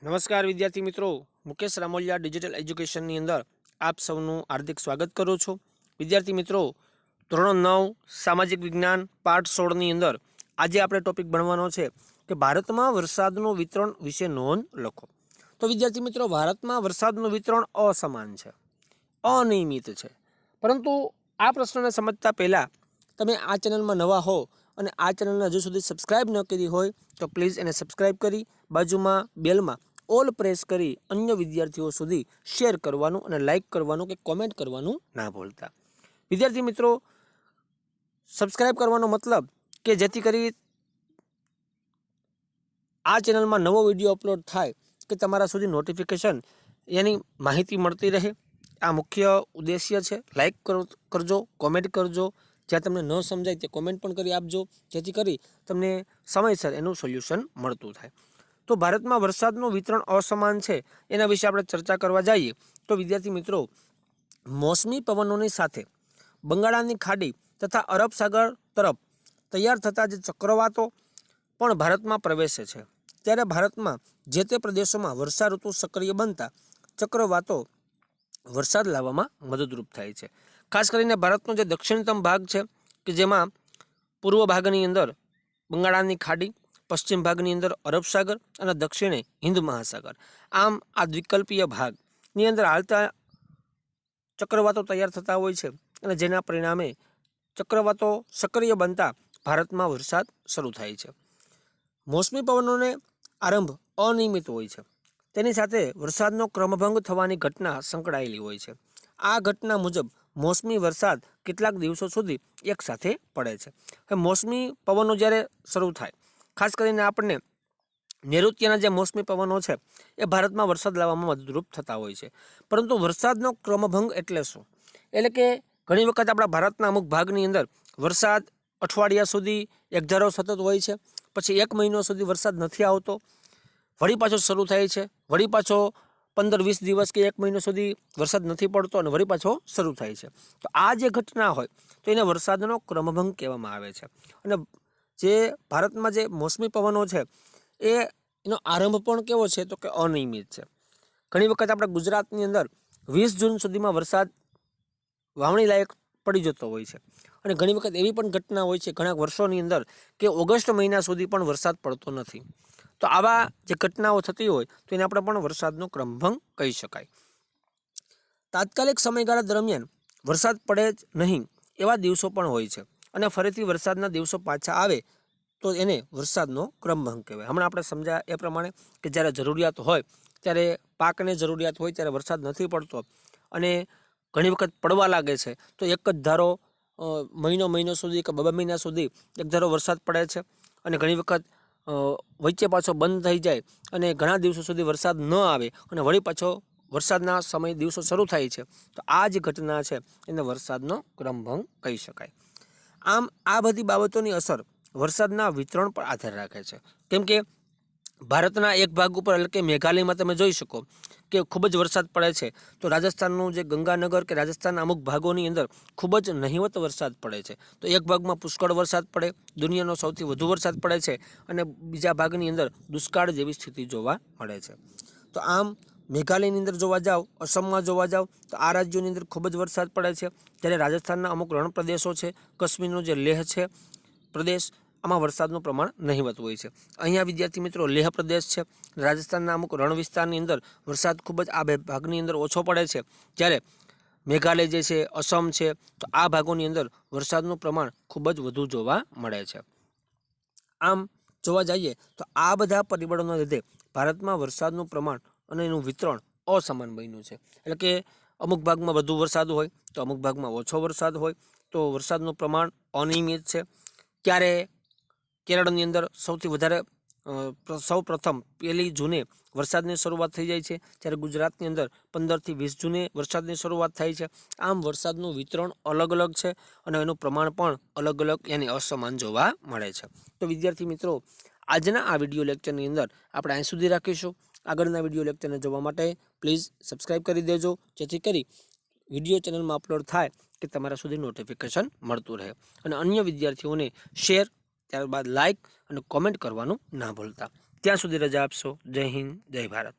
નમસ્કાર વિદ્યાર્થી મિત્રો, મુકેશ રામોલિયા ડિજિટલ એજ્યુકેશનની અંદર આપ સૌનું હાર્દિક સ્વાગત કરું છું. વિદ્યાર્થી મિત્રો, ધોરણ 9 સામાજિક વિજ્ઞાન પાઠ 16ની અંદર આજે આપણે ટોપિક ભણવાનો છે કે ભારતમાં વરસાદનું વિતરણ વિશે નોંધ લખો. તો વિદ્યાર્થી મિત્રો, ભારતમાં વરસાદનું વિતરણ અસમાન છે, અનિયમિત છે. પરંતુ આ પ્રશ્નને સમજતા પહેલાં તમે આ ચેનલમાં નવા હો અને આ ચેનલને હજુ સુધી સબસ્ક્રાઇબ ન કરી હોય તો પ્લીઝ એને સબસ્ક્રાઇબ કરી બાજુમાં બેલમાં ઓલ પ્રેસ કરી અન્ય વિદ્યાર્થીઓ સુધી શેર કરવાનું અને લાઇક કરવાનું કે કોમેન્ટ કરવાનું ના ભૂલતા. વિદ્યાર્થી મિત્રો, સબસ્ક્રાઇબ કરવાનો મતલબ કે જેથી કરી આ ચેનલમાં નવો વિડીયો અપલોડ થાય કે તમારા સુધી નોટિફિકેશન એની માહિતી મળતી રહે. આ મુખ્ય ઉદ્દેશ્ય છે. લાઇક કરજો, કોમેન્ટ કરજો, જ્યાં તમને ન સમજાય તે કોમેન્ટ પણ કરી આપજો, જેથી કરી તમને સમયસર એનું સોલ્યુશન મળતું થાય. તો ભારતમાં વરસાદનું વિતરણ અસમાન છે એના વિશે આપણે ચર્ચા કરવા જઈએ તો વિદ્યાર્થી મિત્રો, મોસમી પવનોની સાથે બંગાળાની ખાડી તથા અરબ સાગર તરફ તૈયાર થતા જે ચક્રવાતો પણ ભારતમાં પ્રવેશે છે, ત્યારે ભારતમાં જે તે પ્રદેશોમાં વર્ષા ઋતુ સક્રિય બનતા ચક્રવાતો વરસાદ લાવવામાં મદદરૂપ થાય છે. ખાસ કરીને ભારતનો જે દક્ષિણતમ ભાગ છે કે જેમાં પૂર્વ ભાગની અંદર બંગાળાની ખાડી, પશ્ચિમ ભાગની અંદર અરબ સાગર અને દક્ષિણે હિન્દ મહાસાગર, આમ આ દ્વિકલ્પીય ભાગની અંદર હાલતા ચક્રવાતો તૈયાર થતા હોય છે અને જેના પરિણામે ચક્રવાતો સક્રિય બનતા ભારતમાં વરસાદ શરૂ થાય છે. મોસમી પવનોને આરંભ અનિયમિત હોય છે, તેની સાથે વરસાદનો ક્રમભંગ થવાની ઘટના સંકળાયેલી હોય છે. આ ઘટના મુજબ મોસમી વરસાદ કેટલાક દિવસો સુધી એકસાથે પડે છે. હવે મોસમી પવનો જ્યારે શરૂ થાય, ખાસ કરીને આપણને નૈઋત્યના જે મોસમી પવનો છે એ ભારતમાં વરસાદ લાવવામાં મદદરૂપ થતા હોય છે. પરંતુ વરસાદનો ક્રમભંગ એટલે શું? એટલે કે ઘણી વખત આપણા ભારતના અમુક ભાગની અંદર વરસાદ અઠવાડિયા સુધી એકધારો સતત હોય છે, પછી 1 મહિનો સુધી વરસાદ નથી આવતો, વળી પાછો શરૂ થાય છે, વળી પાછો 15-20 દિવસ કે 1 મહિનો સુધી વરસાદ નથી પડતો અને વળી પાછો શરૂ થાય છે. તો આ જે ઘટના હોય તો એને વરસાદનો ક્રમભંગ કહેવામાં આવે છે. અને જે ભારતમાં જે મોસમી પવનો છે એનો આરંભ પણ કેવો છે તો કે અનિયમિત છે. ઘણી વખત આપણા ગુજરાતની અંદર 20 જૂન સુધીમાં વરસાદ વાવણી લાયક પડી જતો હોય છે અને ઘણી વખત એવી પણ ઘટના હોય છે ઘણા વર્ષોની અંદર કે ઓગસ્ટ મહિના સુધી પણ વરસાદ પડતો નથી. તો આવા જે ઘટનાઓ થતી હોય તો એને આપણે પણ વરસાદનો ક્રમભંગ કહી શકાય. તાત્કાલિક સમયગાળા દરમિયાન વરસાદ પડે જ નહીં એવા દિવસો પણ હોય છે અને ફરીથી વરસાદના દિવસો પાછા આવે તો એને વરસાદનો ક્રમભંગ કહેવાય. હમણાં આપણે સમજ્યા એ પ્રમાણે કે જ્યારે જરૂરિયાત હોય ત્યારે પાકને જરૂરિયાત હોય ત્યારે વરસાદ નથી પડતો અને ઘણી વખત પડવા લાગે છે તો એક જ ધારો મહિનો સુધી કે 2 મહિના સુધી એક ધારો વરસાદ પડે છે અને ઘણી વખત વચ્ચે પાછો બંધ થઈ જાય અને ઘણા દિવસો સુધી વરસાદ ન આવે અને વળી પાછો વરસાદના સમય દિવસો શરૂ થાય છે. તો આ જે ઘટના છે એને વરસાદનો ક્રમભંગ કહી શકાય. આમ આ બધી બાબતોની અસર વરસાદના વિતરણ પર આધાર રાખે છે. કેમ કે ભારતના એક ભાગ ઉપર એટલે કે મેઘાલયમાં તમે જોઈ શકો કે ખૂબ જ વરસાદ પડે છે, તો રાજસ્થાનનું જે ગંગાનગર કે રાજસ્થાનના અમુક ભાગોની અંદર ખૂબ જ નહિવત વરસાદ પડે છે. તો એક ભાગમાં પુષ્કળ વરસાદ પડે, દુનિયાનો સૌથી વધુ વરસાદ પડે છે અને બીજા ભાગની અંદર દુષ્કાળ જેવી સ્થિતિ જોવા મળે છે. તો આમ મેઘાલયની અંદર જોવા જાઓ, અસમમાં જોવા જાઓ તો આ રાજ્યોની અંદર ખૂબ જ વરસાદ પડે છે, જ્યારે રાજસ્થાનના અમુક રણ પ્રદેશો છે, કાશ્મીરનો જે લેહ છે પ્રદેશ, આમાં વરસાદનું પ્રમાણ નહિવત હોય છે. અહીંયા વિદ્યાર્થી મિત્રો લેહ પ્રદેશ છે, રાજસ્થાનના અમુક રણ વિસ્તારની અંદર વરસાદ ખૂબ જ આ બે ભાગની અંદર ઓછો પડે છે, જ્યારે મેઘાલય જે છે, અસમ છે, તો આ ભાગોની અંદર વરસાદનું પ્રમાણ ખૂબ જ વધુ જોવા મળે છે. આમ જોવા જઈએ તો આ બધા પરિબળોના લીધે ભારતમાં વરસાદનું પ્રમાણ અને એનું વિતરણ અસમાન બન્યું છે. એટલે કે અમુક ભાગમાં વધુ વરસાદ હોય તો અમુક ભાગમાં ઓછો વરસાદ હોય, તો વરસાદનું પ્રમાણ અનિયમિત છે. ત્યારે કેરળની અંદર સૌથી વધારે સૌ પ્રથમ 1 જૂને વરસાદની શરૂઆત થઈ જાય છે, જ્યારે ગુજરાતની અંદર 15થી 20 જૂને વરસાદની શરૂઆત થાય છે. આમ વરસાદનું વિતરણ અલગ અલગ છે અને એનું પ્રમાણ પણ અલગ અલગ યાની અસમાન જોવા મળે છે. તો વિદ્યાર્થી મિત્રો, આજના આ વિડીયો લેક્ચરની અંદર આપણે અહીં સુધી રાખીશું. આગળના વિડીયો લેક્ચરને જોવા માટે પ્લીઝ સબસ્ક્રાઈબ કરી દેજો, જેથી કરી વિડીયો ચેનલમાં અપલોડ થાય કે તમારા સુધી નોટિફિકેશન મળતું રહે અને અન્ય વિદ્યાર્થીઓને શેર, ત્યારબાદ લાઇક અને કોમેન્ટ કરવાનું ના ભૂલતા. ત્યાં સુધી રજા આપશો. જય હિન્દ, જય ભારત.